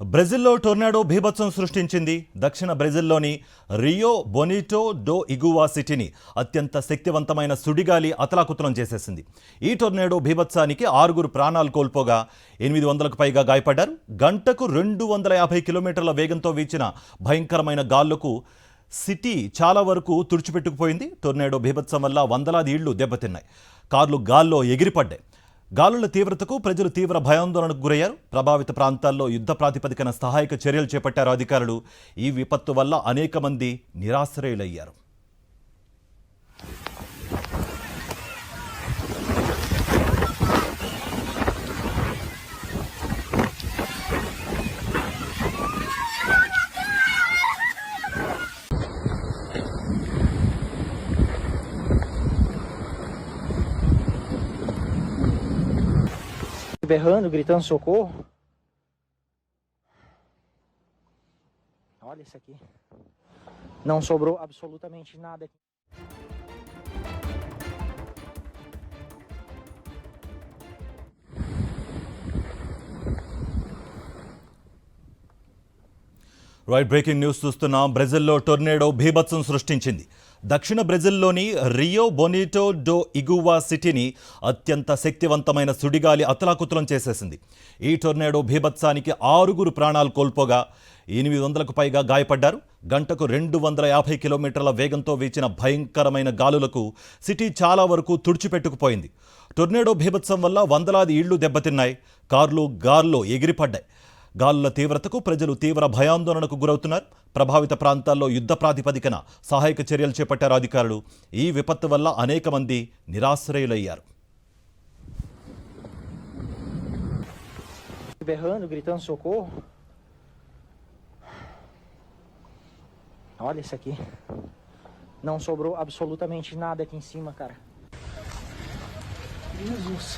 బ్రెజిల్లో టోర్నాడో బీభత్సం సృష్టించింది. దక్షిణ బ్రెజిల్లోని రియో బొనిటో డో ఇగువా సిటీని అత్యంత శక్తివంతమైన సుడిగాలి అతలాకుతలం చేసేసింది. ఈ టోర్నాడో బీభత్సానికి 6 ప్రాణాలు కోల్పోగా 800కు పైగా గాయపడ్డారు. గంటకు 250 కిలోమీటర్ల వేగంతో వీచిన భయంకరమైన గాలులకు సిటీ చాలా వరకు తుడిచిపెట్టుకుపోయింది. టోర్నాడో బీభత్సం వల్ల వందలాది ఇళ్లు దెబ్బతిన్నాయి. కార్లు గాల్లో ఎగిరిపడ్డాయి. గాలుల తీవ్రతకు ప్రజలు తీవ్ర భయాందోళనకు గురయ్యారు. ప్రభావిత ప్రాంతాల్లో యుద్ధ ప్రాతిపదికన సహాయక చర్యలు చేపట్టారు అధికారులు. ఈ విపత్తు వల్ల అనేక మంది నిరాశ్రయులయ్యారు. Berrando, gritando socorro. Olha isso aqui. Não sobrou absolutamente nada aqui. Right, breaking news చూస్తున్నాం. బ్రెజిల్లో టోర్నేడో బీభత్సం సృష్టించింది. దక్షిణ బ్రెజిల్లోని రియో బొనిటో డో ఇగువా సిటీని అత్యంత శక్తివంతమైన సుడిగాలి అతలాకుతలం చేసేసింది. ఈ టోర్నేడో బీభత్సానికి 6 ప్రాణాలు కోల్పోగా 800కు పైగా గాయపడ్డారు. గంటకు 250 కిలోమీటర్ల వేగంతో వీచిన భయంకరమైన గాలులకు సిటీ చాలా వరకు తుడిచిపెట్టుకుపోయింది. టోర్నేడో బీభత్సం వల్ల వందలాది ఇళ్లు దెబ్బతిన్నాయి. కార్లు గాల్లో ఎగిరిపడ్డాయి. గాలుల తీవ్రతకు ప్రజలు తీవ్ర భయాందోళనకు గురవుతున్నారు. ప్రభావిత ప్రాంతాల్లో యుద్ధ ప్రాతిపదికన సహాయక చర్యలు చేపట్టారు అధికారులు. ఈ విపత్తు వల్ల అనేక మంది నిరాశ్రయులయ్యారు. Berrando, gritando socorro. Olha isso aqui. Não sobrou absolutamente nada aqui em cima, cara. Jesus.